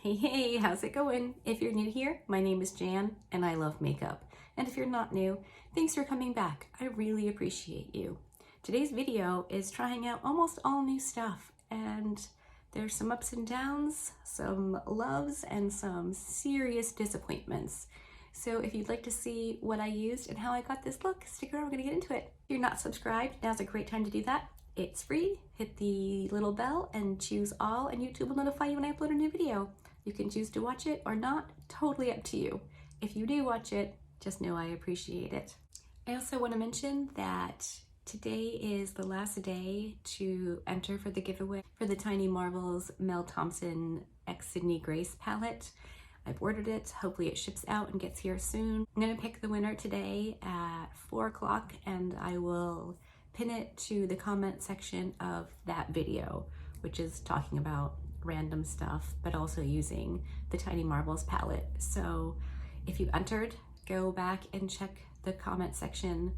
Hey, how's it going? If you're new here, my name is Jan and I love makeup. And if you're not new, thanks for coming back. I really appreciate you. Today's video is trying out almost all new stuff, and there's some ups and downs, some loves, and some serious disappointments. So if you'd like to see what I used and how I got this look, stick around, we're gonna get into it. If you're not subscribed, now's a great time to do that. It's free. Hit the little bell and choose all, and YouTube will notify you when I upload a new video. You can choose to watch it or not, totally up to you. If you do watch it, just know I appreciate it. I also want to mention that today is the last day to enter for the giveaway for the Tiny Marvels Mel Thompson X Sydney Grace palette. I've ordered it. Hopefully it ships out and gets here soon. I'm gonna pick the winner today at 4 o'clock, and I will pin it to the comment section of that video, which is talking about random stuff, but also using the Tiny Marvels palette. So if you entered, go back and check the comment section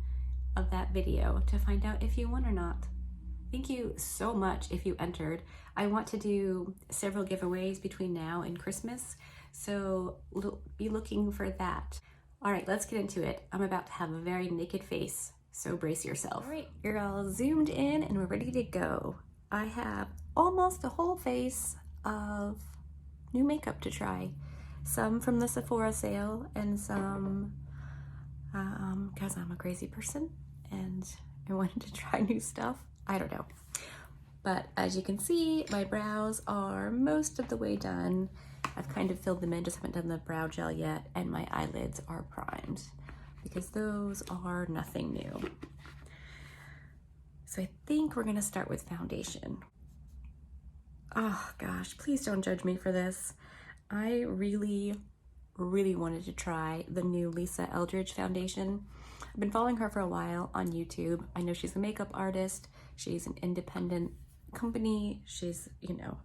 of that video to find out if you won or not. Thank you so much if you entered. I want to do several giveaways between now and Christmas, so be looking for that. All right, let's get into it. I'm about to have a very naked face, so brace yourself. All right, you're all zoomed in and we're ready to go. I have almost a whole face of new makeup to try. Some from the Sephora sale and some because I'm a crazy person and I wanted to try new stuff. I don't know. But as you can see, my brows are most of the way done. I've kind of filled them in, just haven't done the brow gel yet, and my eyelids are primed because those are nothing new. So I think we're gonna start with foundation. Oh gosh, please don't judge me for this. I really wanted to try the new Lisa Eldridge foundation. I've been following her for a while on YouTube. I know she's a makeup artist. She's an independent company. She's, you know,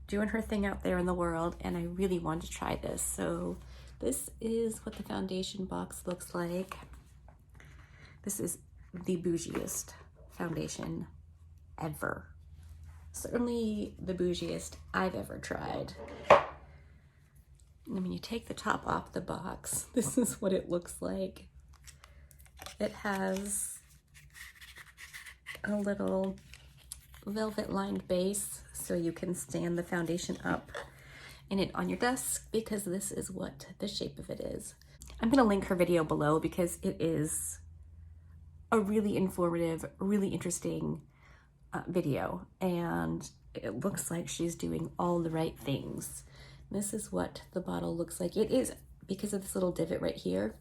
doing her thing out there in the world, and I really wanted to try this. So this is what the foundation box looks like. This is the bougiest foundation ever. Certainly the bougiest I've ever tried. I mean, you take the top off the box, this is what it looks like. It has a little velvet lined base so you can stand the foundation up in it on your desk, because this is what the shape of it is. I'm gonna link her video below because it is a really informative, really interesting video, and it looks like she's doing all the right things. This is what the bottle looks like. It is, because of this little divot right here,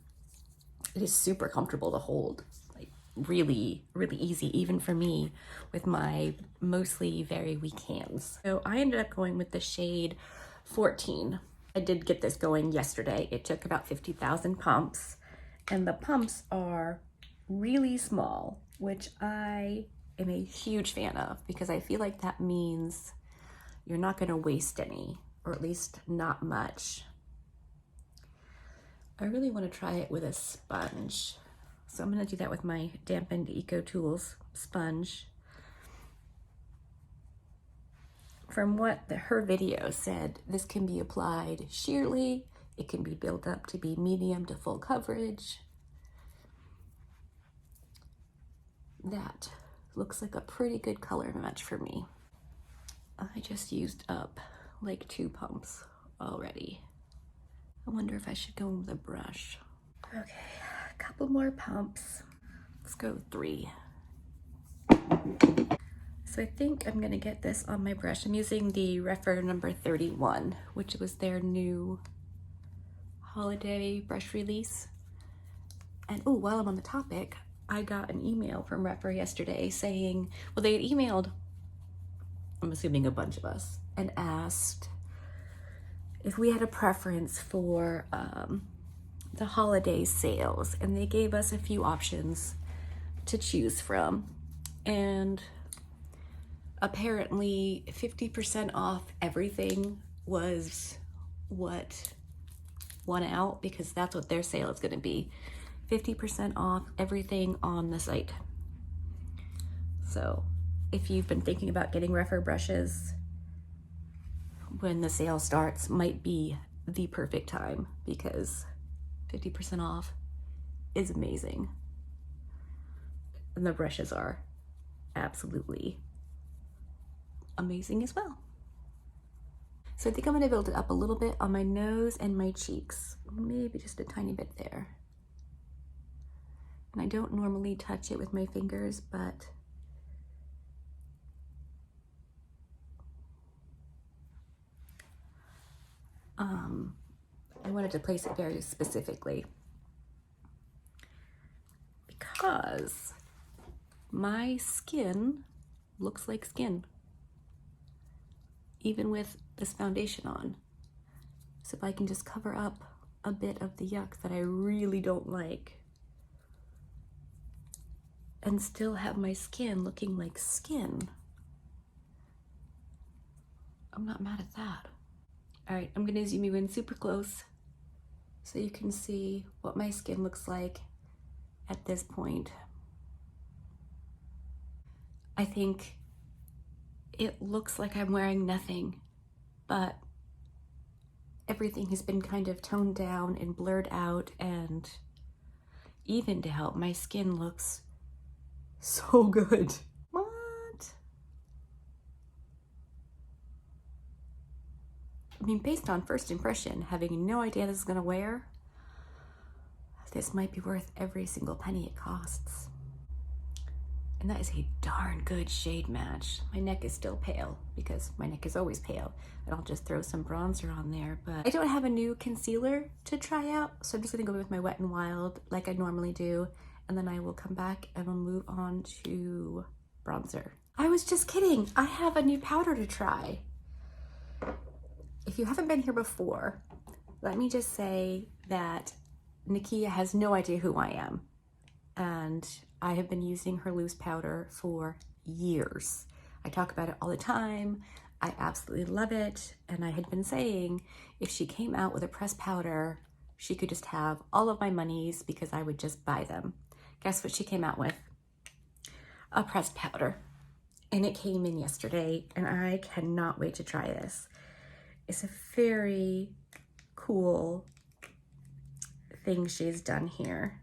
it is super comfortable to hold, like really easy, even for me with my mostly very weak hands. So I ended up going with the shade 14. I did get this going yesterday. It took about 50,000 pumps, and the pumps are really small, which I am a huge fan of, because I feel like that means you're not going to waste any, or at least not much. I really want to try it with a sponge, so I'm going to do that with my dampened Eco Tools sponge. From what her video said, this can be applied sheerly. It can be built up to be medium to full coverage. That looks like a pretty good color match for me. I just used up like 2 pumps already. I wonder if I should go with a brush. Okay, a couple more pumps. Let's go 3. So I think I'm gonna get this on my brush. I'm using the rephr number 31, which was their new holiday brush release. And oh, while I'm on the topic, I got an email from rephr yesterday saying, well, they had emailed, I'm assuming a bunch of us, and asked if we had a preference for the holiday sales, and they gave us a few options to choose from. And apparently 50% off everything was what won out, because that's what their sale is going to be. 50% off everything on the site. So if you've been thinking about getting rephr brushes, when the sale starts might be the perfect time because 50% off is amazing. And the brushes are absolutely amazing as well. So I think I'm gonna build it up a little bit on my nose and my cheeks, maybe just a tiny bit there. And I don't normally touch it with my fingers, but I wanted to place it very specifically because my skin looks like skin, even with this foundation on. So if I can just cover up a bit of the yuck that I really don't like and still have my skin looking like skin, I'm not mad at that. All right, I'm gonna zoom you in super close so you can see what my skin looks like at this point. I think it looks like I'm wearing nothing, but everything has been kind of toned down and blurred out and evened out. My skin looks so good. What? I mean, based on first impression, having no idea this is gonna wear, this might be worth every single penny it costs. And that is a darn good shade match. My neck is still pale because my neck is always pale. And I'll just throw some bronzer on there, but I don't have a new concealer to try out. So I'm just gonna go with my Wet n Wild like I normally do. And then I will come back and we'll move on to bronzer. I was just kidding. I have a new powder to try. If you haven't been here before, let me just say that Nakia has no idea who I am. And I have been using her loose powder for years. I talk about it all the time. I absolutely love it. And I had been saying if she came out with a pressed powder, she could just have all of my monies because I would just buy them. Guess what she came out with? A pressed powder. And it came in yesterday and I cannot wait to try this. It's a very cool thing she's done here.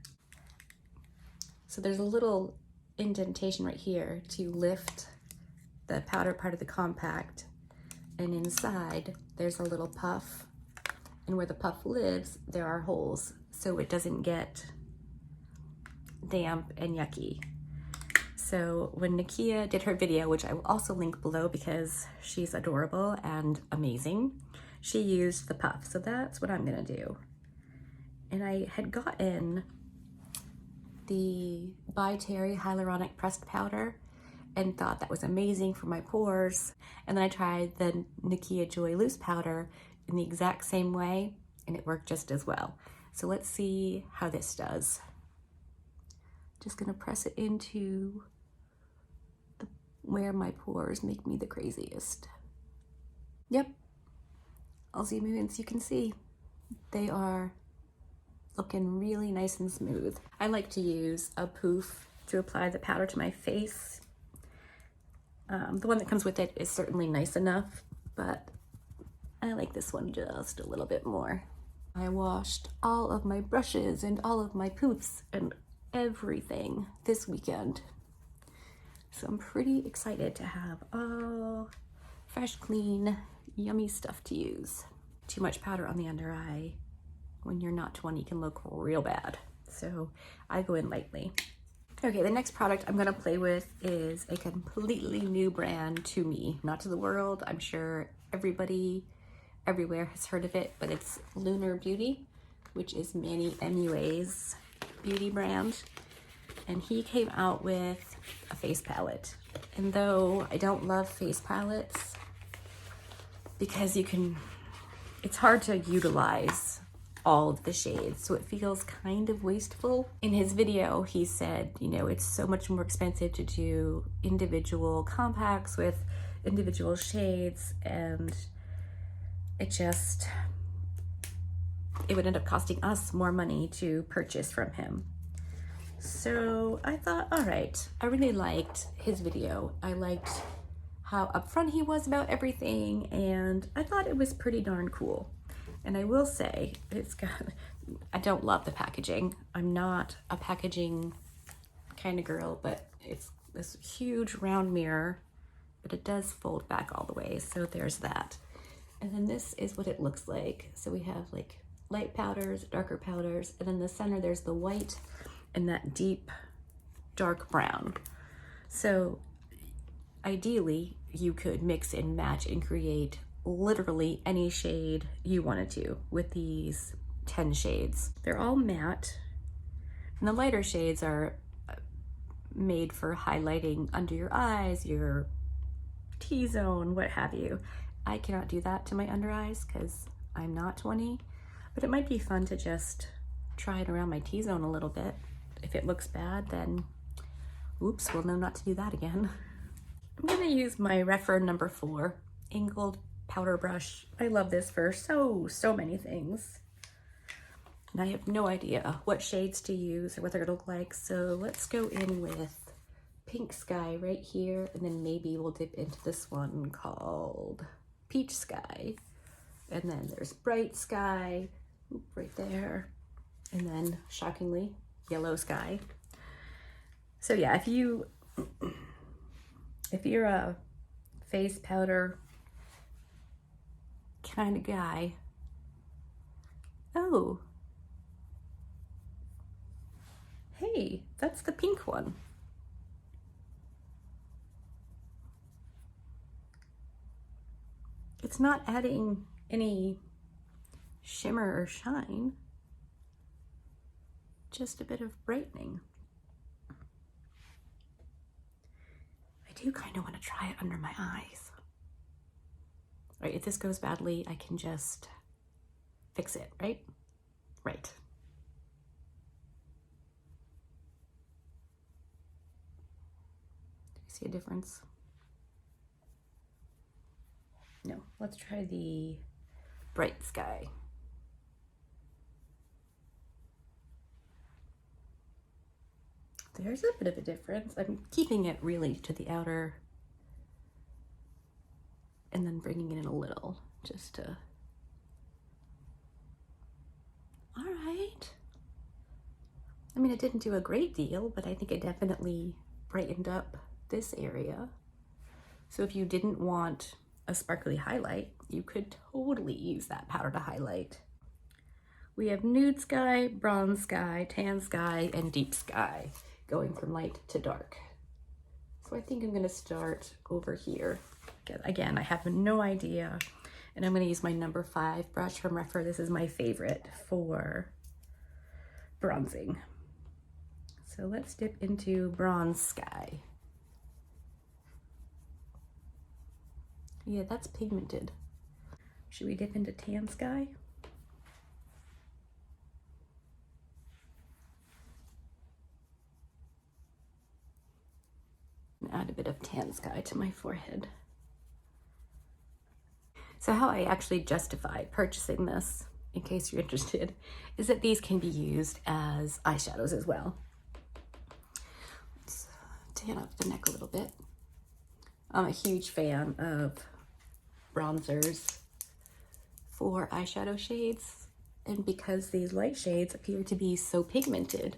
So there's a little indentation right here to lift the powder part of the compact. And inside, there's a little puff. And where the puff lives, there are holes. So it doesn't get damp and yucky. So when Nakia did her video, which I will also link below because she's adorable and amazing, she used the puff. So that's what I'm gonna do. And I had gotten the By Terry Hyaluronic Pressed Powder and thought that was amazing for my pores. And then I tried the Nakia Joy Loose Powder in the exact same way and it worked just as well. So let's see how this does. Just gonna press it into where my pores make me the craziest. Yep, I'll zoom you in so you can see. They are looking really nice and smooth. I like to use a poof to apply the powder to my face. The one that comes with it is certainly nice enough, but I like this one just a little bit more. I washed all of my brushes and all of my poofs and everything this weekend. So I'm pretty excited to have all fresh, clean, yummy stuff to use. Too much powder on the under eye when you're not 20 can look real bad. So I go in lightly. Okay, the next product I'm gonna play with is a completely new brand to me, not to the world. I'm sure everybody everywhere has heard of it, but it's Lunar Beauty, which is Manny MUA's beauty brand. And he came out with a face palette. And though I don't love face palettes because it's hard to utilize all of the shades, so it feels kind of wasteful. In his video, he said, you know, it's so much more expensive to do individual compacts with individual shades, and it would end up costing us more money to purchase from him. So I thought, all right, I really liked his video. I liked how upfront he was about everything, and I thought it was pretty darn cool. And I will say, I don't love the packaging. I'm not a packaging kind of girl, but it's this huge round mirror, but it does fold back all the way, so there's that. And then this is what it looks like. So we have like light powders, darker powders, and in the center there's the white and that deep dark brown. So ideally you could mix and match and create literally any shade you wanted to with these 10 shades. They're all matte, and the lighter shades are made for highlighting under your eyes, your T-zone, what have you. I cannot do that to my under eyes because I'm not 20, but it might be fun to just try it around my T-zone a little bit. If it looks bad, then oops, we'll know not to do that again. I'm gonna use my rephr number 4 angled powder brush. I love this for so many things. And I have no idea what shades to use or what they're gonna look like, so let's go in with Pink Sky right here, and then maybe we'll dip into this one called Peach Sky. And then there's Bright Sky, right there. And then, shockingly, Yellow Sky. So yeah, if you're a face powder kind of guy, oh, hey, that's the pink one. It's not adding any shimmer or shine, just a bit of brightening. I do kind of want to try it under my eyes. Right, if this goes badly, I can just fix it, right? Right. Do you see a difference? No, let's try the Bright Sky. There's a bit of a difference. I'm keeping it really to the outer and then bringing it in a little just to, all right. I mean, it didn't do a great deal, but I think it definitely brightened up this area. So if you didn't want a sparkly highlight, you could totally use that powder to highlight. We have Nude Sky, Bronze Sky, Tan Sky, and Deep Sky, going from light to dark. So I think I'm gonna start over here. Again, I have no idea. And I'm gonna use my number 5 brush from rephr. This is my favorite for bronzing. So let's dip into Bronze Sky. Yeah, that's pigmented. Should we dip into Tan Sky? And add a bit of Tan Sky to my forehead. So how I actually justify purchasing this, in case you're interested, is that these can be used as eyeshadows as well. Let's tan up the neck a little bit. I'm a huge fan of bronzers for eyeshadow shades, and because these light shades appear to be so pigmented,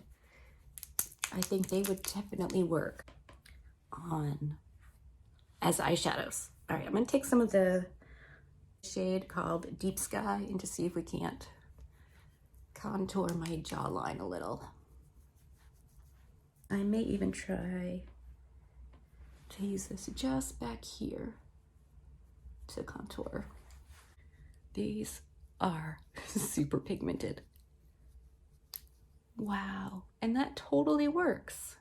I think they would definitely work on as eyeshadows. All right, I'm gonna take some of the shade called Deep Sky and just see if we can't contour my jawline a little. I may even try to use this just back here to contour. These are super pigmented. Wow, and that totally works.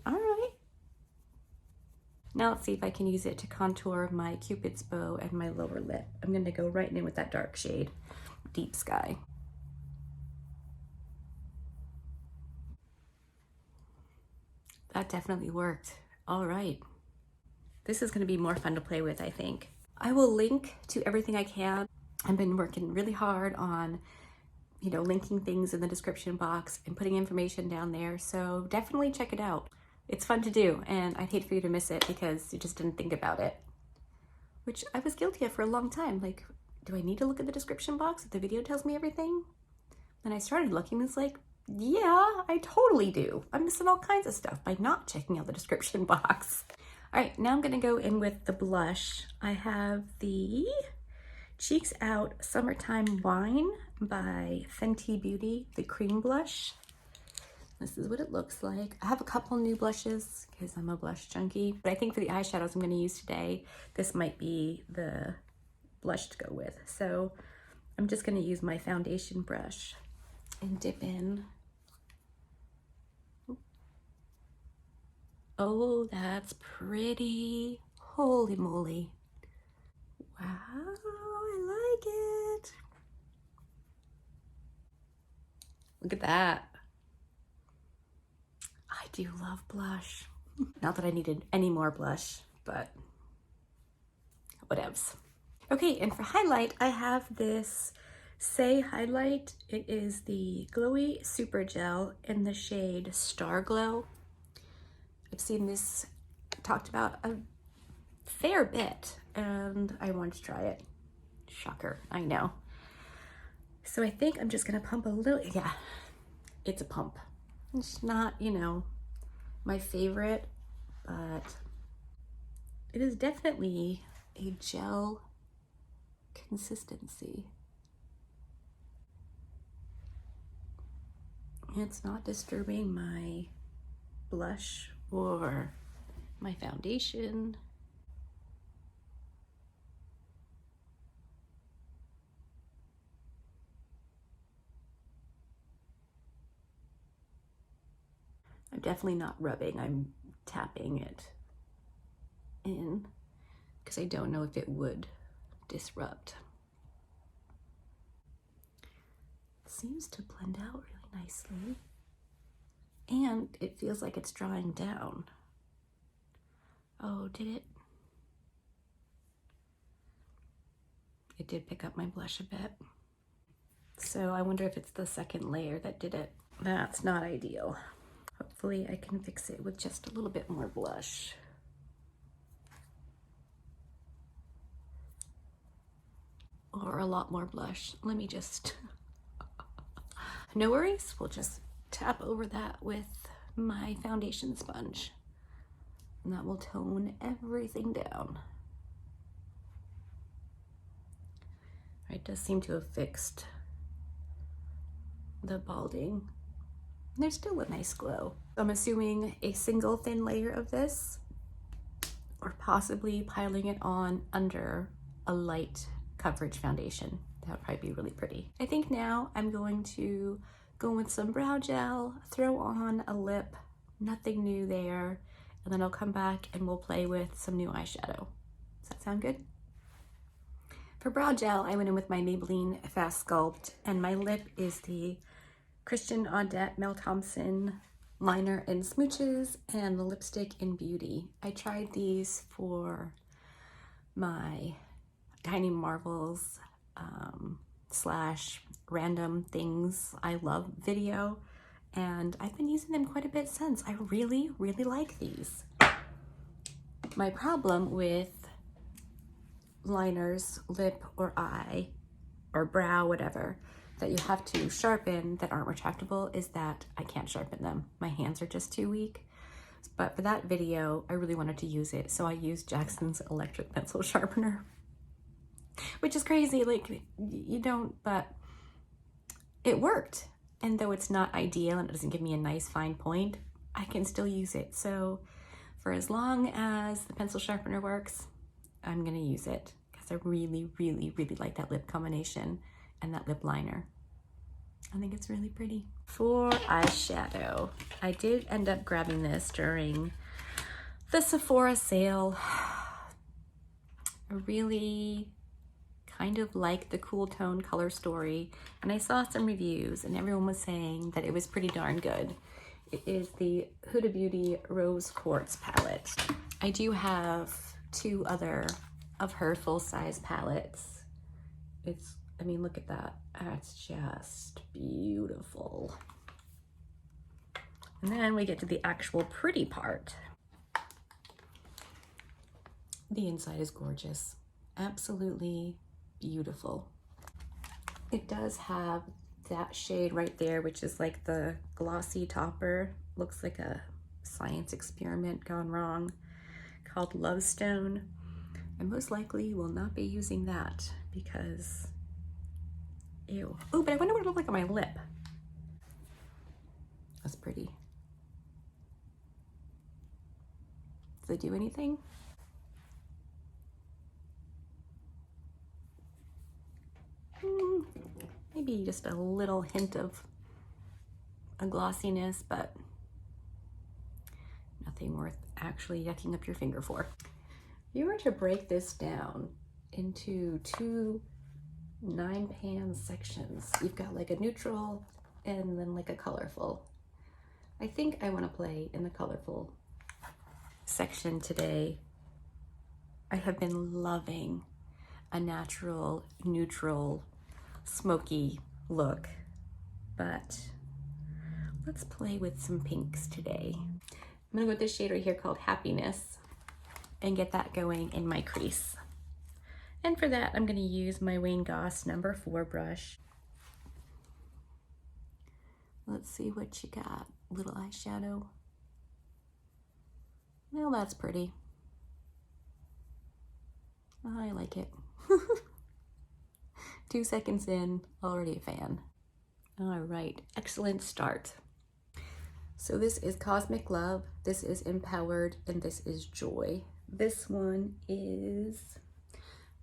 All right. Now let's see if I can use it to contour my Cupid's bow and my lower lip. I'm gonna go right in with that dark shade, Deep Sky. That definitely worked. All right. This is gonna be more fun to play with, I think. I will link to everything I can. I've been working really hard on, linking things in the description box and putting information down there. So definitely check it out. it's fun to do, and I'd hate for you to miss it because you just didn't think about it, which I was guilty of for a long time. Like, do I need to look at the description box if the video tells me everything? And I started looking, and it's like, yeah, I totally do. I'm missing all kinds of stuff by not checking out the description box. All right, now I'm gonna go in with the blush. I have the Cheeks Out Summertime Wine by Fenty Beauty, the cream blush. This is what it looks like. I have a couple new blushes because I'm a blush junkie, but I think for the eyeshadows I'm gonna use today, this might be the blush to go with. So I'm just gonna use my foundation brush and dip in. Oh, that's pretty. Holy moly. Wow, I like it. Look at that. I do love blush. Not that I needed any more blush, but whatevs. Okay, and for highlight, I have this Say highlight. It is the Glowy Super Gel in the shade Star Glow. I've seen this talked about a fair bit, and I wanted to try it. Shocker, I know. So I think I'm just gonna pump a little, yeah, it's a pump. It's not, you know, my favorite, but it is definitely a gel consistency. It's not disturbing my blush or my foundation. I'm definitely not rubbing, I'm tapping it in because I don't know if it would disrupt. It seems to blend out really nicely, and it feels like it's drying down. Oh, did it? It did pick up my blush a bit. So I wonder if it's the second layer that did it. That's not ideal. Hopefully I can fix it with just a little bit more blush. Or a lot more blush. Let me just, no worries, we'll just tap over that with my foundation sponge. And that will tone everything down. It does seem to have fixed the balding. There's still a nice glow. I'm assuming a single thin layer of this, or possibly piling it on under a light coverage foundation. That would probably be really pretty. I think now I'm going to go with some brow gel, throw on a lip, nothing new there, and then I'll come back and we'll play with some new eyeshadow. Does that sound good? For brow gel, I went in with my Maybelline Fast Sculpt, and my lip is the Christian Audette Mel Thompson liner in Smooches and the lipstick in Beauty. I tried these for my Tiny Marvels slash random things I love video, and I've been using them quite a bit since. I really, really like these. My problem with liners, lip or eye or brow, whatever, that you have to sharpen that aren't retractable is that I can't sharpen them. My hands are just too weak. But for that video, I really wanted to use it, so I used Jackson's electric pencil sharpener, which is crazy. Like, you don't, but it worked. And though it's not ideal and it doesn't give me a nice fine point, I can still use it. So for as long as the pencil sharpener works, I'm gonna use it because I really, really, really like that lip combination and that lip liner. I think it's really pretty. For eyeshadow, I did end up grabbing this during the Sephora sale. I really kind of like the Cool Tone Color Story, and I saw some reviews and everyone was saying that it was pretty darn good. It is the Huda Beauty Rose Quartz palette. I do have two other of her full-size palettes. I mean, look at that. That's just beautiful. And then we get to the actual pretty part. The inside is gorgeous. Absolutely beautiful. It does have that shade right there, which is like the glossy topper. Looks like a science experiment gone wrong, called Love Stone. I most likely will not be using that because, ew. Oh, but I wonder what it looked like on my lip. That's pretty. Does it do anything? Maybe just a little hint of a glossiness, but nothing worth actually yucking up your finger for. If you were to break this down into two 9-pan sections, you've got like a neutral and then like a colorful. I think I want to play in the colorful section today. I have been loving a natural, neutral, smoky look, but let's play with some pinks today. I'm gonna go with this shade right here called Happiness and get that going in my crease. And for that, I'm gonna use my Wayne Goss number 4 brush. Let's see what you got. Little eyeshadow. Well, that's pretty. I like it. 2 seconds in, already a fan. All right, excellent start. So this is Cosmic Love, this is Empowered, and this is Joy. This one is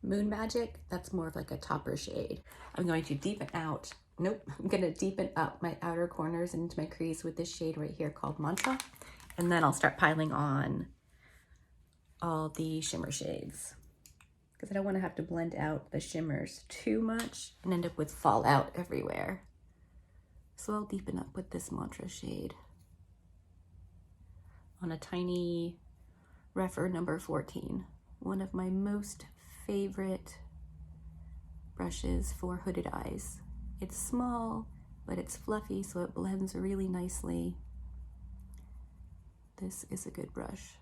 Moon Magic. That's more of like a topper shade. I'm going to deepen out, I'm gonna deepen up my outer corners into my crease with this shade right here called Mantra. And then I'll start piling on all the shimmer shades, because I don't want to have to blend out the shimmers too much and end up with fallout everywhere. So I'll deepen up with this Mantra shade on a tiny rephr number 14. One of my most favorite brushes for hooded eyes. It's small, but it's fluffy, so it blends really nicely. This is a good brush.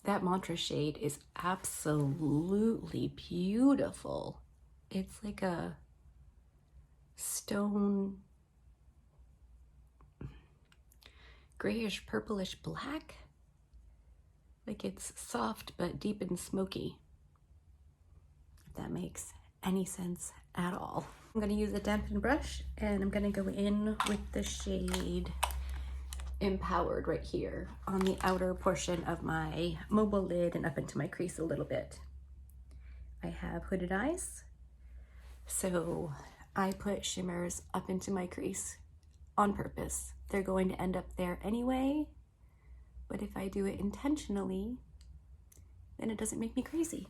That Mantra shade is absolutely beautiful. It's like a stone, grayish purplish black. Like it's soft but deep and smoky, if that makes any sense at all. I'm gonna use a dampened brush and I'm gonna go in with the shade Empowered right here on the outer portion of my mobile lid and up into my crease a little bit. I have hooded eyes, so I put shimmers up into my crease on purpose. They're going to end up there anyway, but if I do it intentionally, then it doesn't make me crazy.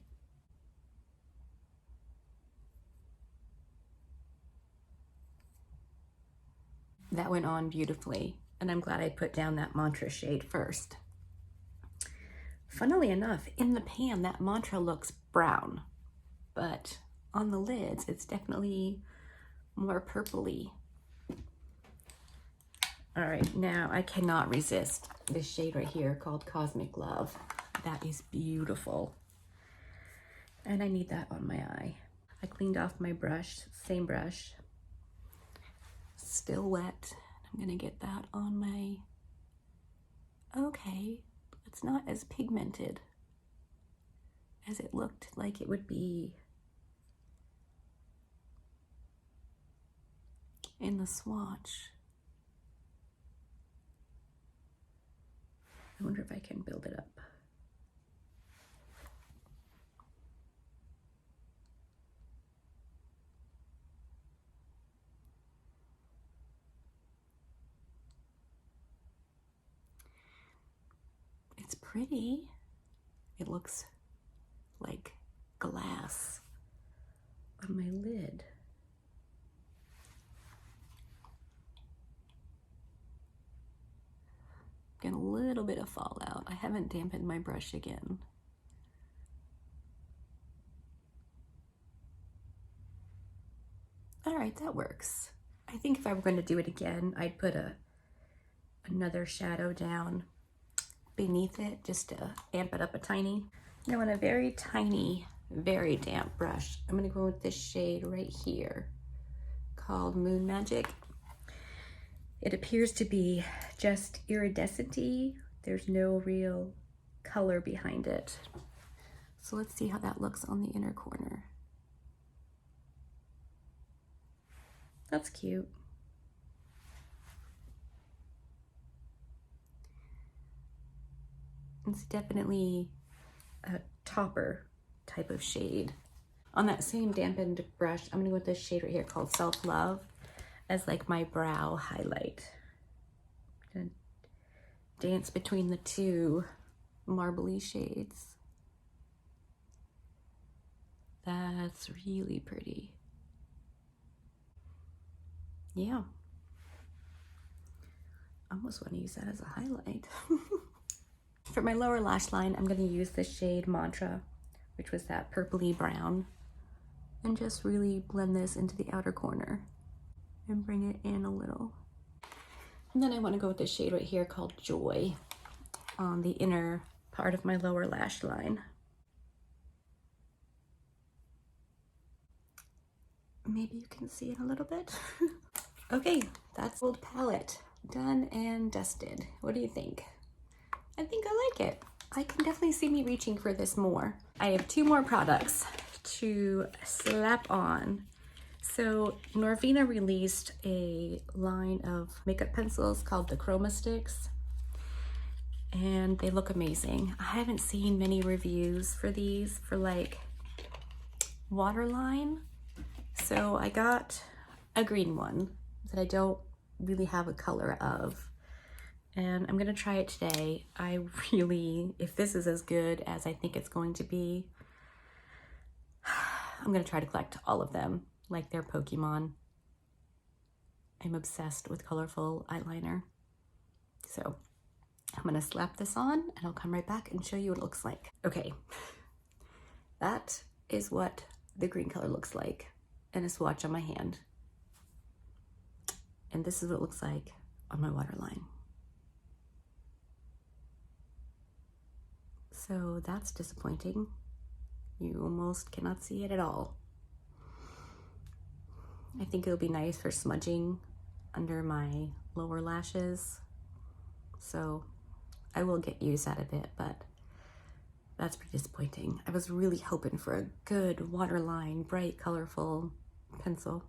That went on beautifully, and I'm glad I put down that Mantra shade first. Funnily enough, in the pan, that Mantra looks brown, but on the lids, it's definitely more purpley. All right, now I cannot resist this shade right here called Cosmic Love. That is beautiful. And I need that on my eye. I cleaned off my brush, same brush, still wet. I'm gonna get that on my, okay, it's not as pigmented as it looked like it would be in the swatch. I wonder if I can build it up. It's pretty. It looks like glass on my lid. Get a little bit of fallout. I haven't dampened my brush again. All right, that works. I think if I were going to do it again, I'd put another shadow down beneath it just to amp it up a tiny. Now on a very tiny, very damp brush, I'm going to go with this shade right here called Moon Magic. It appears to be just iridescent-y. There's no real color behind it. So let's see how that looks on the inner corner. That's cute. It's definitely a topper type of shade. On that same dampened brush, I'm gonna go with this shade right here called Self Love as like my brow highlight. I'm gonna dance between the two marbly shades. That's really pretty. Yeah. I almost want to use that as a highlight. For my lower lash line, I'm going to use the shade Mantra, which was that purpley brown, and just really blend this into the outer corner and bring it in a little. And then I want to go with this shade right here called Joy on the inner part of my lower lash line. Maybe you can see it a little bit. Okay, that's old palette done and dusted. What do you think? I think I like it. I can definitely see me reaching for this more. I have 2 more products to slap on. So Norvina released a line of makeup pencils called the Chroma Sticks, and they look amazing. I haven't seen many reviews for these for like waterline. So I got a green one that I don't really have a color of, and I'm gonna try it today. I really, if this is as good as I think it's going to be, I'm gonna try to collect all of them like they're Pokemon. I'm obsessed with colorful eyeliner. So I'm gonna slap this on and I'll come right back and show you what it looks like. Okay, that is what the green color looks like in a swatch on my hand. And this is what it looks like on my waterline. So that's disappointing. You almost cannot see it at all. I think it'll be nice for smudging under my lower lashes. So I will get used out of it, but that's pretty disappointing. I was really hoping for a good waterline, bright, colorful pencil.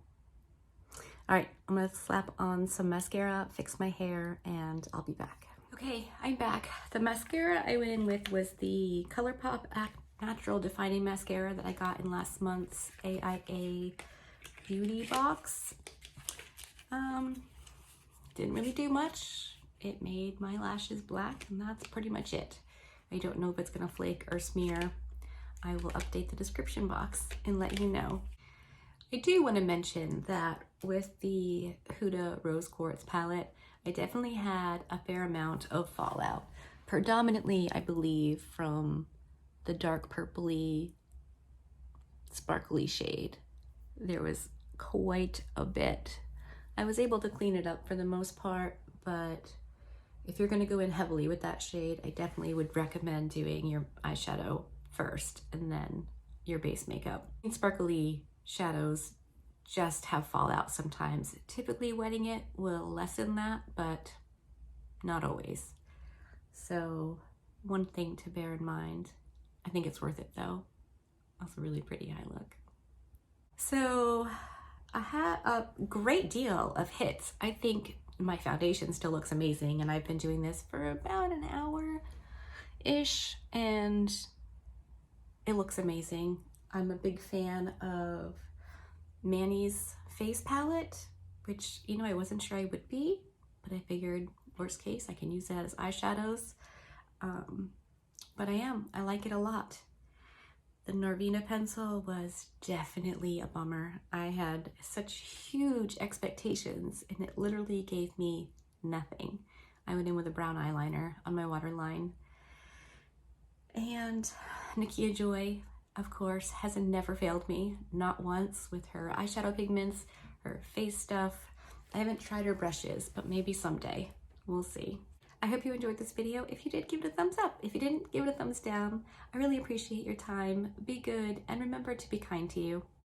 All right, I'm gonna slap on some mascara, fix my hair, and I'll be back. Okay, I'm back. The mascara I went in with was the ColourPop Natural Defining Mascara that I got in last month's AIA Beauty box. Didn't really do much. It made my lashes black, and that's pretty much it. I don't know if it's gonna flake or smear. I will update the description box and let you know. I do want to mention that with the Huda Rose Quartz palette, I definitely had a fair amount of fallout. Predominantly, I believe, from the dark purpley, sparkly shade. There was quite a bit. I was able to clean it up for the most part, but if you're going to go in heavily with that shade, I definitely would recommend doing your eyeshadow first and then your base makeup. Sparkly shadows just have fallout sometimes. Typically wetting it will lessen that, but not always. So one thing to bear in mind. I think it's worth it though. That's a really pretty eye look. So I had a great deal of hits. I think my foundation still looks amazing, and I've been doing this for about an hour-ish, and it looks amazing. I'm a big fan of Manny's face palette, which, you know, I wasn't sure I would be, but I figured worst case I can use that as eyeshadows. But I like it a lot. The Norvina pencil was definitely a bummer. I had such huge expectations and it literally gave me nothing. I went in with a brown eyeliner on my waterline. And Nakia Joy, of course, has never failed me, not once, with her eyeshadow pigments, her face stuff. I haven't tried her brushes, but maybe someday. We'll see. I hope you enjoyed this video. If you did, give it a thumbs up. If you didn't, give it a thumbs down. I really appreciate your time. Be good, and remember to be kind to you.